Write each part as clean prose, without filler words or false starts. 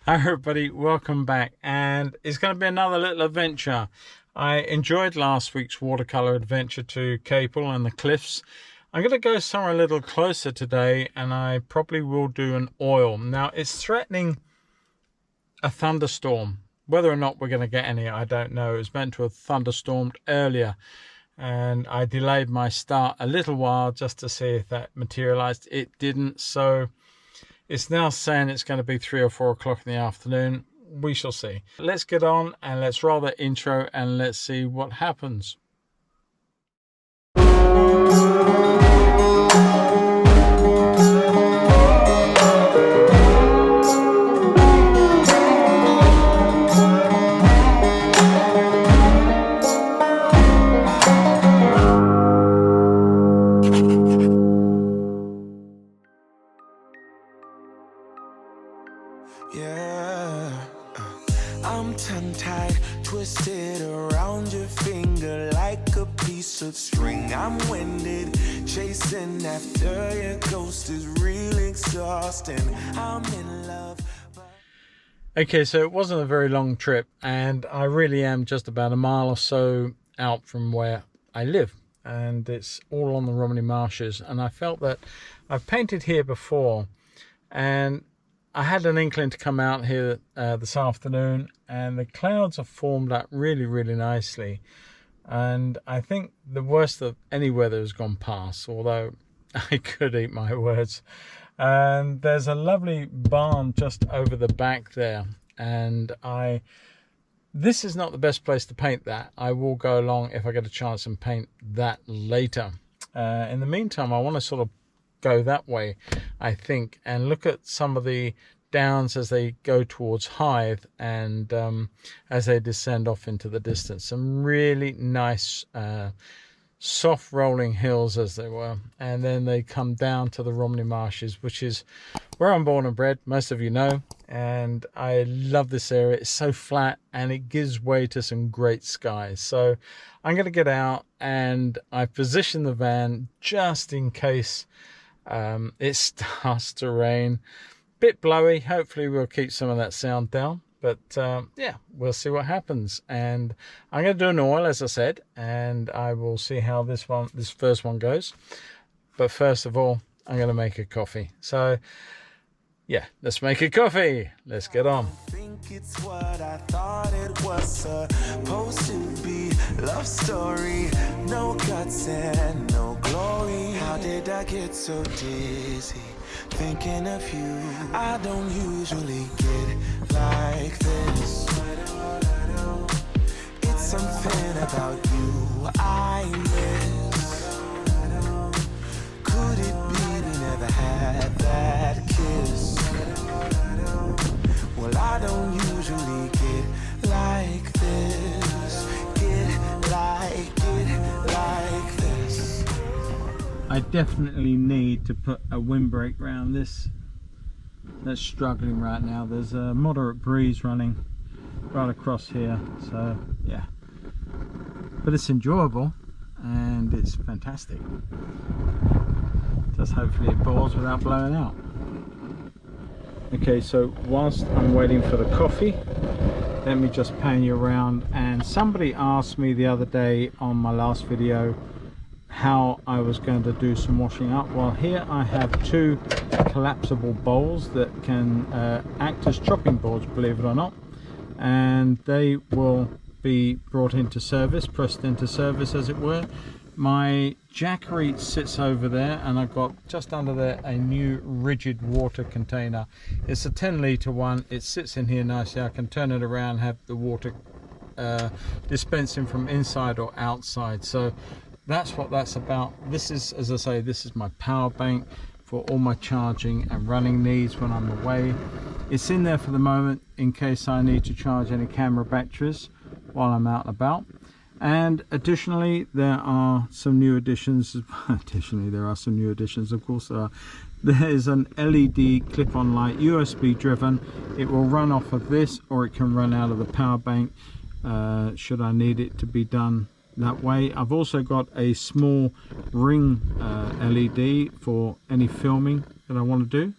Hi everybody, welcome back, and it's going to be another little adventure. I enjoyed last week's watercolor adventure to Cable and the cliffs. I'm going to go somewhere a little closer today, and I probably will do an oil. Now it's threatening a thunderstorm. Whether or not we're going to get any, I don't know. It was meant to have thunderstormed earlier, and I delayed my start a little while just to see if that materialized. It didn't, so it's now saying it's going to be 3 or 4 o'clock in the afternoon. We shall see. Let's get on and let's roll that intro and let's see what happens. I'm tongue-tied, twisted around your finger like a piece of string. I'm winded, chasing after your ghost is real exhausting. I'm in love. Okay, so it wasn't a very long trip, and I really am just about a mile or so out from where I live, and it's all on the Romney Marshes. And I felt that I've painted here before, and I had an inkling to come out here this afternoon, and the clouds have formed up really nicely, and I think the worst of any weather has gone past, although I could eat my words. And there's a lovely barn just over the back there, and this is not the best place to paint that. I will go along if I get a chance and paint that later. In the meantime, I want to sort of go that way, I think, and look at some of the downs as they go towards Hythe, and as they descend off into the distance. Some really nice soft rolling hills, as they were, and then they come down to the Romney Marshes, which is where I'm born and bred, most of you know, and I love this area. It's so flat and it gives way to some great skies. So I'm going to get out, and I position the van just in case it starts to rain. Bit blowy. Hopefully we'll keep some of that sound down, but yeah, we'll see what happens. And I'm going to do an oil, as I said, and I will see how this first one goes. But first of all, I'm going to make a coffee. So yeah, let's make a coffee. Let's get on. Think it's what I thought it was supposed to be. Love story, no guts and no glory. How did I get so dizzy thinking of you? I don't usually get like this. It's something about you I miss. Could it be we never had that kiss? Well, I don't usually get like this. Get like this. I definitely need to put a windbreak around this. That's struggling right now. There's a moderate breeze running right across here, so yeah. But it's enjoyable and it's fantastic. Just hopefully it pours without blowing out. Okay, so whilst I'm waiting for the coffee, let me just pan you around. And somebody asked me the other day on my last video how I was going to do some washing up. Well, here I have 2 collapsible bowls that can act as chopping boards, believe it or not, and they will be brought into service, pressed into service as it were. My Jackery sits over there, and I've got just under there a new rigid water container. It's a 10-litre one. It sits in here nicely. I can turn it around, have the water dispensing from inside or outside. So that's what that's about. This is, as I say, this is my power bank for all my charging and running needs when I'm away. It's in there for the moment in case I need to charge any camera batteries while I'm out and about. And additionally, there are some new additions. There are some new additions, of course. There is an LED clip-on light, USB driven. It will run off of this, or it can run out of the power bank should I need it to be done that way. I've also got a small ring LED for any filming that I want to do.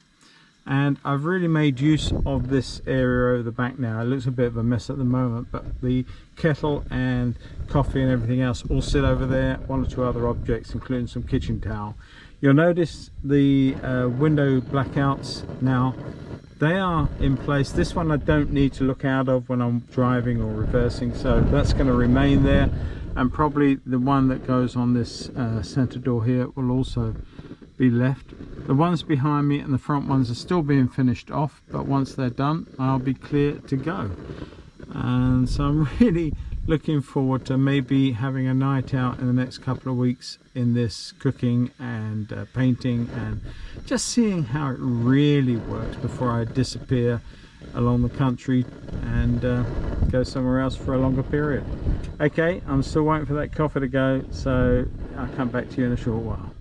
And I've really made use of this area over the back now. It looks a bit of a mess at the moment, but the kettle and coffee and everything else all sit over there. One or two other objects, including some kitchen towel. You'll notice the window blackouts now. They are in place. This one I don't need to look out of when I'm driving or reversing, so that's going to remain there. And probably the one that goes on this center door here will also be left. The ones behind me and the front ones are still being finished off, but once they're done I'll be clear to go. And so I'm really looking forward to maybe having a night out in the next couple of weeks in this cooking and painting, and just seeing how it really works before I disappear along the country and go somewhere else for a longer period. Okay, I'm still waiting for that coffee to go, so I'll come back to you in a short while.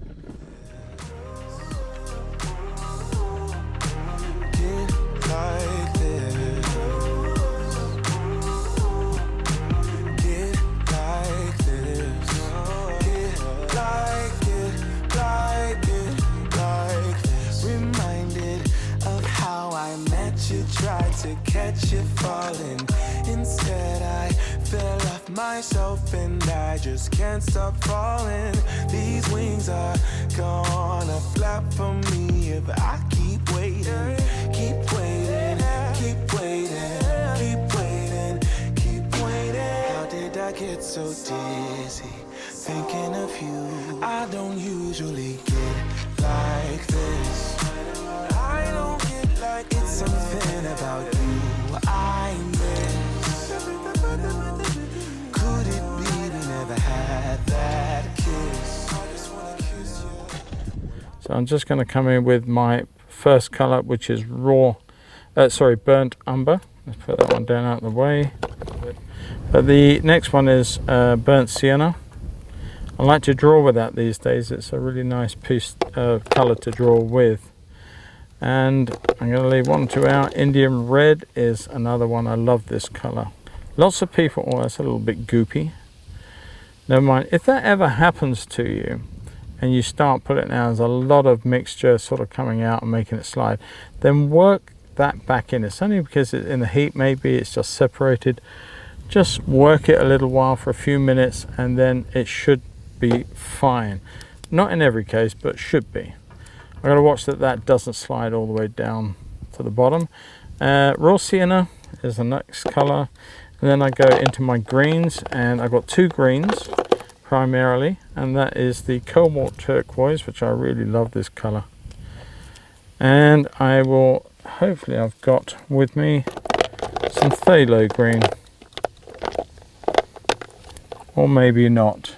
Tried to catch you falling, instead I fell off myself and I just can't stop falling. These wings are gonna flap for me if I keep waiting, keep waiting, keep waiting, keep waiting, keep waiting. How did I get so dizzy thinking of you? I don't usually get like this. I don't get like it's something about you I miss. Could it be we never had that kiss? I just wanna kiss you. So I'm just going to come in with my first colour, which is burnt umber. Let's put that one down out of the way. But the next one is burnt sienna. I like to draw with that these days. It's a really nice piece of colour to draw with. And I'm going to leave 1 or 2 out. Indian red is another one. I love this colour. Lots of people, oh, that's a little bit goopy. Never mind. If that ever happens to you and you start putting it out, there's a lot of mixture sort of coming out and making it slide, then work that back in. It's only because it's in the heat, maybe it's just separated. Just work it a little while for a few minutes and then it should be fine. Not in every case, but should be. I've got to watch that that doesn't slide all the way down to the bottom. Raw sienna is the next colour. And then I go into my greens, and I've got 2 greens primarily, and that is the Cobalt Turquoise, which I really love this colour. And I will, hopefully I've got with me some phthalo green. Or maybe not.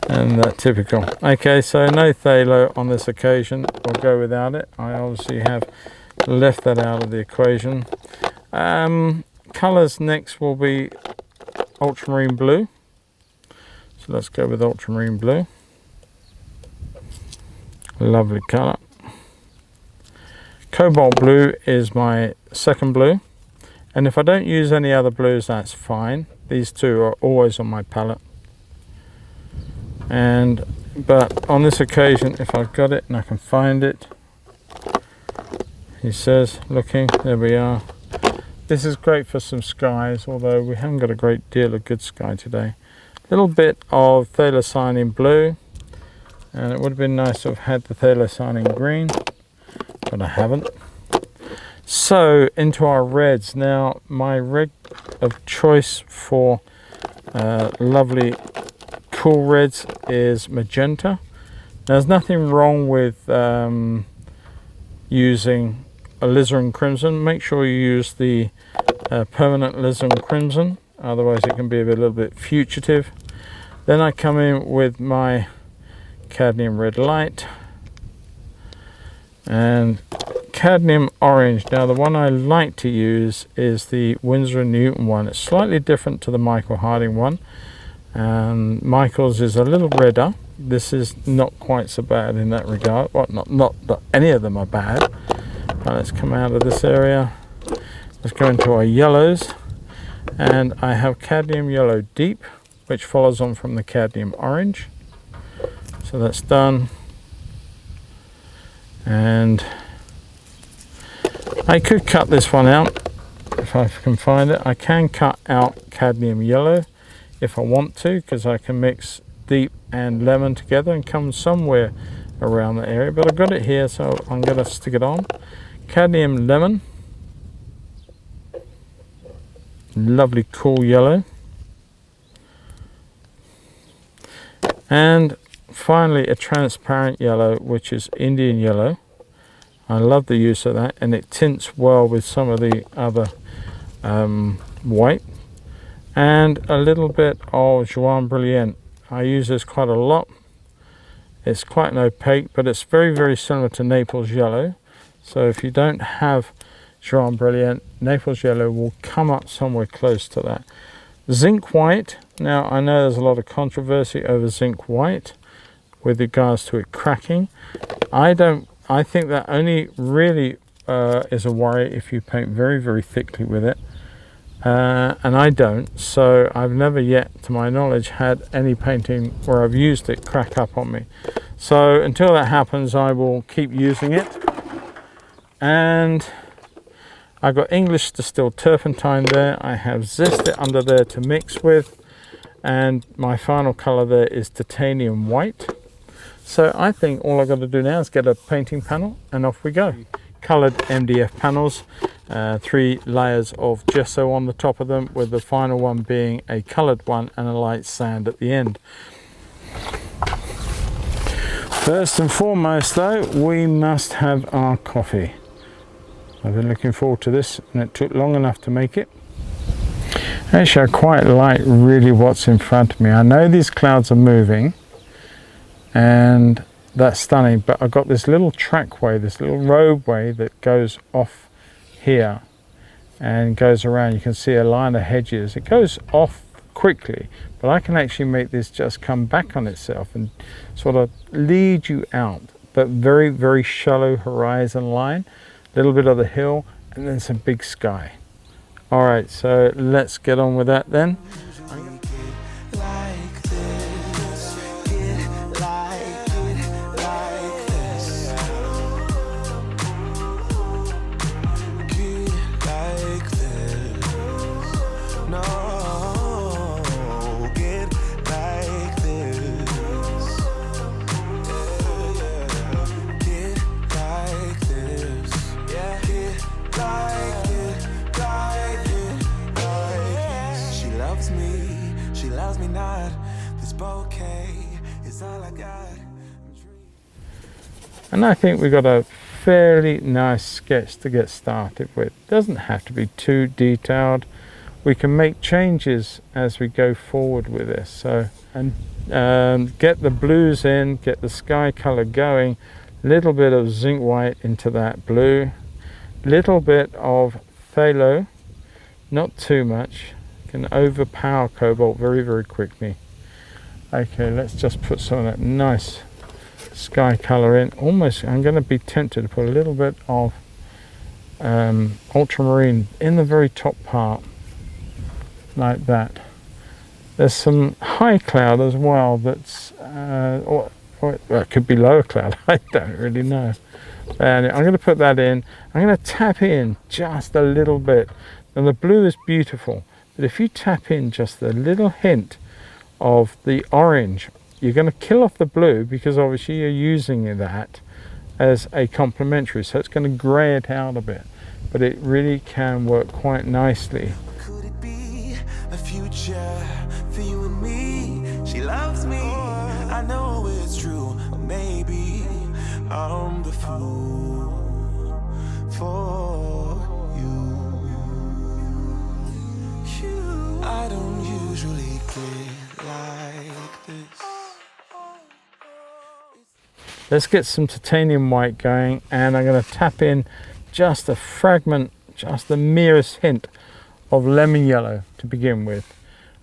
And typical. Okay, so no phthalo on this occasion. We'll go without it. I obviously have left that out of the equation. Colours next will be Ultramarine Blue. So let's go with Ultramarine Blue. Lovely colour. Cobalt Blue is my second blue. And if I don't use any other blues, that's fine. These 2 are always on my palette. But on this occasion, if I've got it and I can find it, he says, looking, there we are. This is great for some skies, although we haven't got a great deal of good sky today. A little bit of phthalocyanine blue, and it would have been nice to have had the phthalocyanine green, but I haven't. So into our reds. Now my red of choice for lovely cool reds is magenta. Now, there's nothing wrong with using alizarin crimson. Make sure you use the permanent alizarin crimson, otherwise it can be a little bit fugitive. Then I come in with my cadmium red light and cadmium orange. Now the one I like to use is the Winsor & Newton one. It's slightly different to the Michael Harding one. And Michael's is a little redder. This is not quite so bad in that regard. Well, not that any of them are bad. But let's come out of this area. Let's go into our yellows. And I have cadmium yellow deep, which follows on from the cadmium orange. So that's done. And I could cut this one out if I can find it. I can cut out cadmium yellow if I want to, because I can mix deep and lemon together and come somewhere around the area, but I've got it here, so I'm going to stick it on. Cadmium lemon, lovely cool yellow, and finally a transparent yellow, which is Indian yellow. I love the use of that, and it tints well with some of the other white, and a little bit of Juan Brilliant. I use this quite a lot. It's quite an opaque, but it's very, very similar to Naples yellow. So if you don't have Juan Brilliant, Naples yellow will come up somewhere close to that. Zinc white. Now I know there's a lot of controversy over zinc white with regards to it cracking. I think that only really is a worry if you paint very, very thickly with it. And I don't, so I've never yet, to my knowledge, had any painting where I've used it crack up on me. So until that happens, I will keep using it. And I've got English distilled turpentine there. I have zested under there to mix with, and my final color there is titanium white. So I think all I've got to do now is get a painting panel and off we go. Colored MDF panels, 3 layers of gesso on the top of them, with the final one being a colored one and a light sand at the end. First and foremost though, we must have our coffee. I've been looking forward to this, and it took long enough to make it. Actually, I quite like really what's in front of me. I know these clouds are moving and that's stunning, but I've got this little trackway, this little roadway that goes off here and goes around. You can see a line of hedges. It goes off quickly, but I can actually make this just come back on itself and sort of lead you out, but very, very shallow horizon line, a little bit of the hill, and then some big sky. All right, so let's get on with that then. And I think we've got a fairly nice sketch to get started with. Doesn't have to be too detailed. We can make changes as we go forward with this. So, and get the blues in, get the sky color going, little bit of zinc white into that blue, little bit of phthalo, not too much, can overpower cobalt very, very quickly. Okay, let's just put some of that nice sky color in. Almost, I'm going to be tempted to put a little bit of ultramarine in the very top part, like that. There's some high cloud as well that's, or it could be lower cloud, I don't really know. And I'm going to put that in. I'm going to tap in just a little bit. And the blue is beautiful, but if you tap in just a little hint of the orange, you're going to kill off the blue, because obviously you're using that as a complementary, so it's going to grey it out a bit, but it really can work quite nicely. Could it be a future for you and me? She loves me, I know it's true, or maybe I'm the fool for you. I don't usually get like this. Let's get some titanium white going, and I'm going to tap in just a fragment, just the merest hint of lemon yellow to begin with,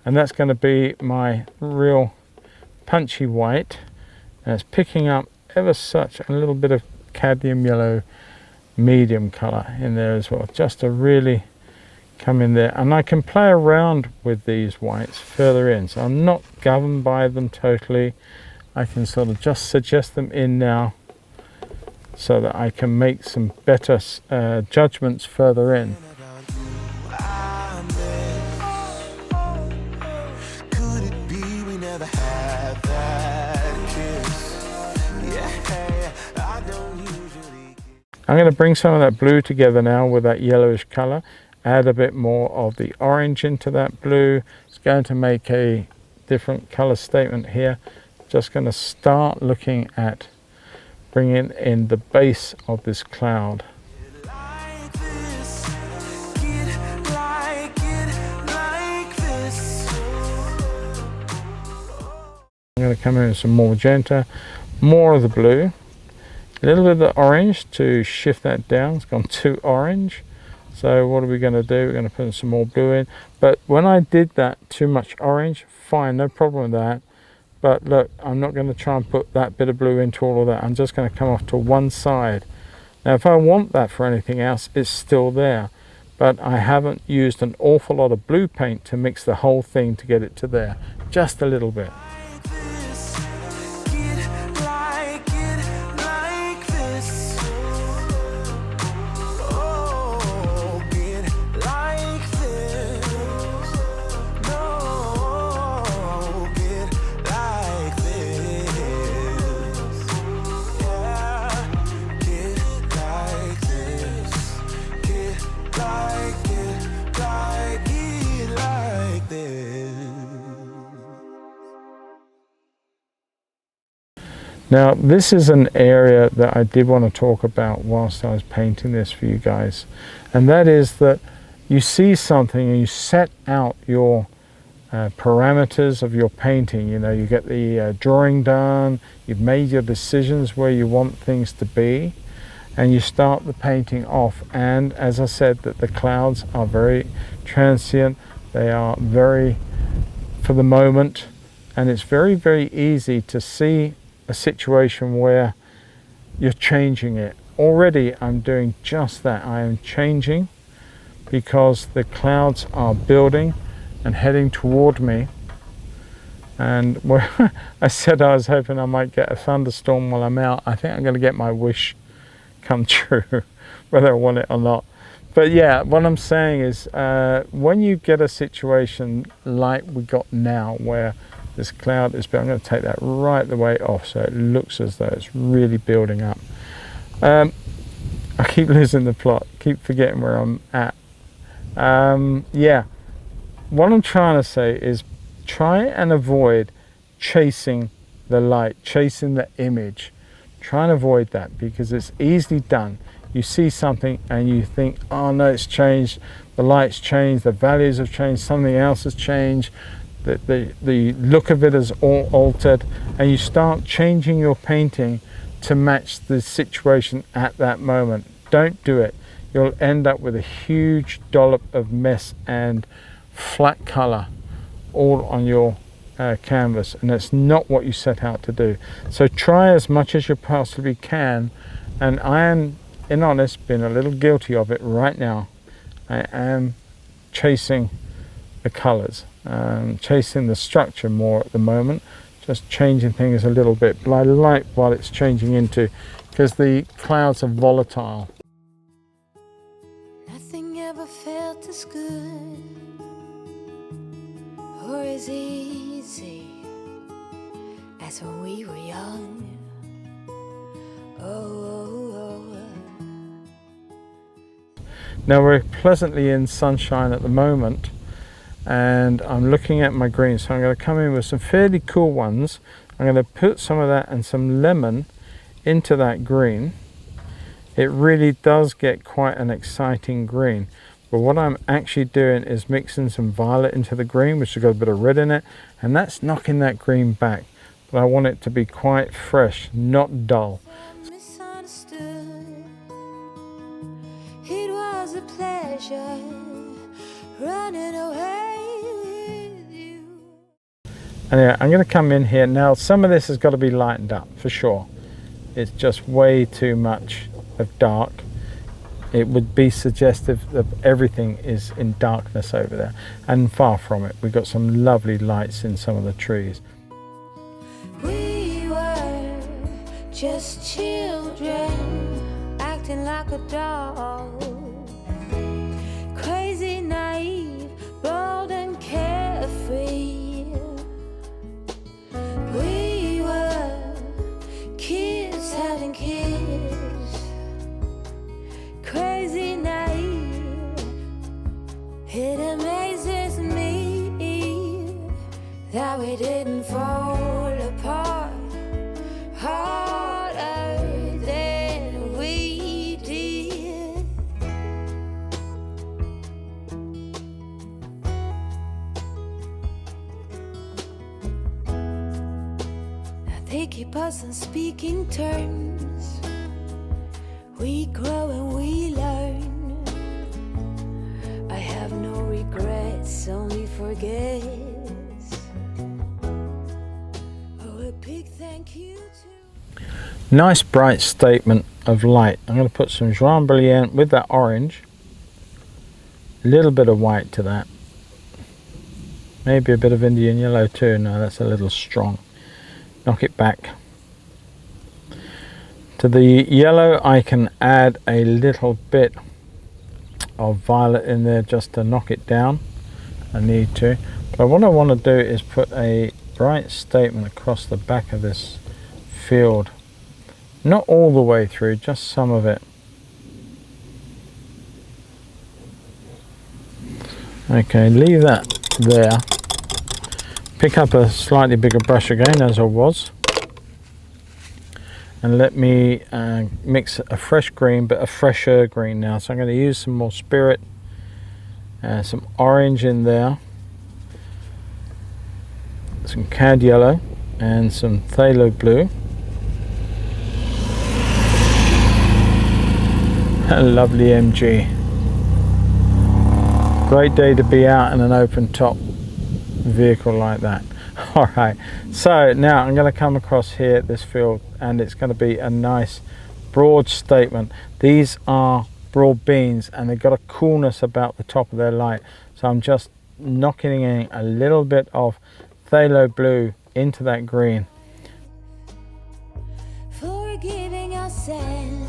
and that's going to be my real punchy white, and it's picking up ever such a little bit of cadmium yellow medium color in there as well, just to really come in there. And I can play around with these whites further in, so I'm not governed by them totally. I can sort of just suggest them in now so that I can make some better judgments further in. Could it be we never had that kiss? Yeah, I don't usually. I'm going to bring some of that blue together now with that yellowish color, add a bit more of the orange into that blue. It's going to make a different color statement here. Just going to start looking at bringing in the base of this cloud. Like this, get like it like this. I'm going to come in with some more magenta, more of the blue, a little bit of the orange to shift that down. It's gone too orange. So what are we going to do? We're going to put some more blue in. But when I did that too much orange, fine, no problem with that. But look, I'm not going to try and put that bit of blue into all of that. I'm just going to come off to one side. Now if I want that for anything else, it's still there. But I haven't used an awful lot of blue paint to mix the whole thing to get it to there. Just a little bit. Now this is an area that I did want to talk about whilst I was painting this for you guys, and that is that you see something and you set out your parameters of your painting. You know, you get the drawing done, you've made your decisions where you want things to be, and you start the painting off. And as I said, that the clouds are very transient, they are very for the moment, and it's very, very easy to see a situation where you're changing it. Already I'm doing just that. I am changing because the clouds are building and heading toward me. And where I said I was hoping I might get a thunderstorm while I'm out, I think I'm going to get my wish come true, whether I want it or not. But yeah, what I'm saying is when you get a situation like we got now where this cloud is, but I'm going to take that right the way off so it looks as though it's really building up. I keep losing the plot, keep forgetting where I'm at. Yeah, what I'm trying to say is try and avoid chasing the light, chasing the image. Try and avoid that because it's easily done. You see something and you think, oh no, it's changed, the light's changed, the values have changed, something else has changed. The look of it is all altered, and you start changing your painting to match the situation at that moment. Don't do it. You'll end up with a huge dollop of mess and flat color all on your canvas, and that's not what you set out to do. So try as much as you possibly can, and I am, in honest, being a little guilty of it right now. I am chasing the colors. Chasing the structure more at the moment, just changing things a little bit, but I like what it's changing into because the clouds are volatile. Nothing ever felt as good or as easy as when we were young. Now we're pleasantly in sunshine at the moment, and I'm looking at my greens, so I'm going to come in with some fairly cool ones. I'm going to put some of that and some lemon into that green. It really does get quite an exciting green, but what I'm actually doing is mixing some violet into the green, which has got a bit of red in it, and that's knocking that green back, but I want it to be quite fresh, not dull. Misunderstood. It was a pleasure running away. Anyway, I'm going to come in here now. Some of this has got to be lightened up for sure. It's just way too much of dark. It would be suggestive that everything is in darkness over there, and far from it. We've got some lovely lights in some of the trees. We were just children. acting like a doll. Crazy, naive, bold and carefree. We were kids having kids. Crazy, naive. It amazes me that we didn't fall apart harder than we did. Now they keep us on speaking terms. We grow and we learn. I have no regrets, only forgets. Oh, a big thank you to... Nice bright statement of light. I'm going to put some Joan Brilliant with that orange. A little bit of white to that. Maybe a bit of Indian yellow too. No, that's a little strong. Knock it back. To the yellow I can add a little bit of violet in there just to knock it down. I need to. But what I want to do is put a bright statement across the back of this field. Not all the way through, just some of it. Okay, leave that there. Pick up a slightly bigger brush again, as I was. And let me mix a fresh green, but a fresher green now. So I'm going to use some more spirit, some orange in there, some cad yellow, and some phthalo blue. A lovely MG. Great day to be out in an open top vehicle like that. Alright, so now I'm going to come across here at this field, and it's going to be a nice broad statement. These are broad beans and they've got a coolness about the top of their light, so I'm just knocking in a little bit of phthalo blue into that green. Forgiving our sand.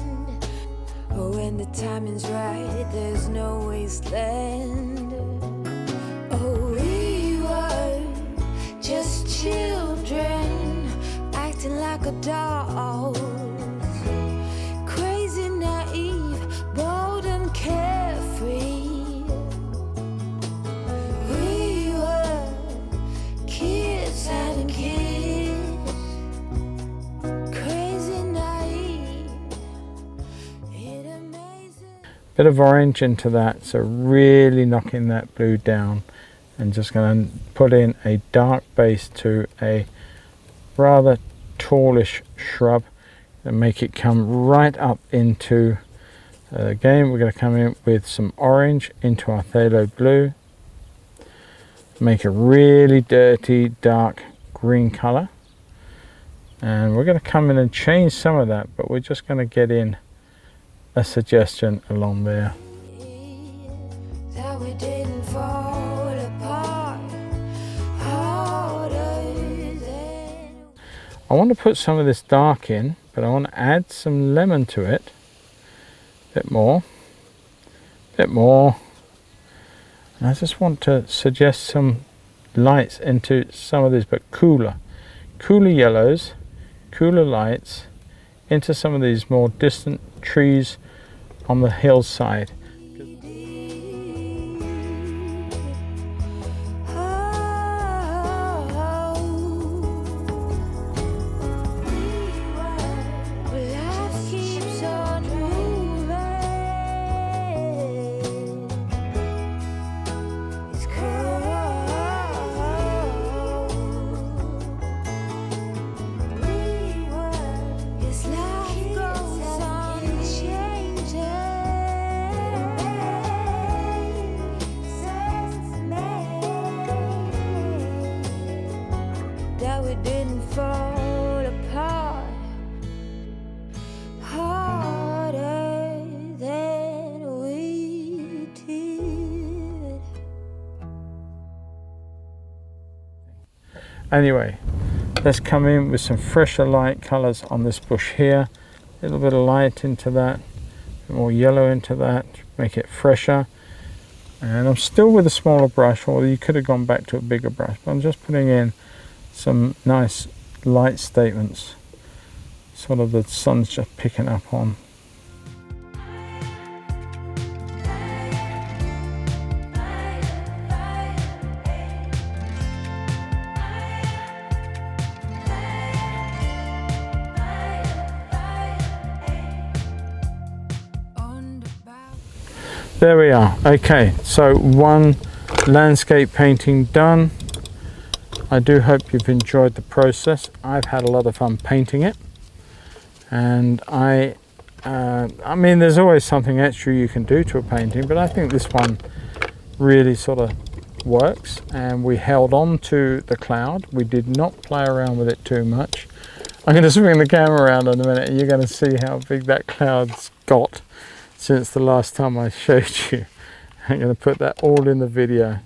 Oh, when the timing's right, there's no wasteland. Oh, we were just children, acting like adults. Crazy, naive, bold and carefree. We were kids having kids. Crazy, naive. It amazes. Bit of orange into that, so really knocking that blue down. And just going to put in a dark base to a rather tallish shrub and make it come right up into again we're going to come in with some orange into our phthalo blue, make a really dirty dark green color, and we're going to come in and change some of that, but we're just going to get in a suggestion along there. That we didn't fall apart harder than... I want to put some of this dark in, but I want to add some lemon to it. Bit more. And I just want to suggest some lights into some of these, but cooler yellows, cooler lights into some of these more distant trees on the hillside. That we didn't fall apart harder than we did. Anyway, let's come in with some fresher light colors on this bush here. A little bit of light into that. more yellow into that, make it fresher. And I'm still with a smaller brush, or you could have gone back to a bigger brush, but I'm just putting in some nice light statements, sort of the sun's just picking up on. There we are. Okay, so one landscape painting done. I do hope you've enjoyed the process. I've had a lot of fun painting it, and I mean, there's always something extra you can do to a painting, but I think this one really sort of works. And we held on to the cloud. We did not play around with it too much. I'm going to swing the camera around in a minute, and you're going to see how big that cloud's got since the last time I showed you. I'm going to put that all in the video.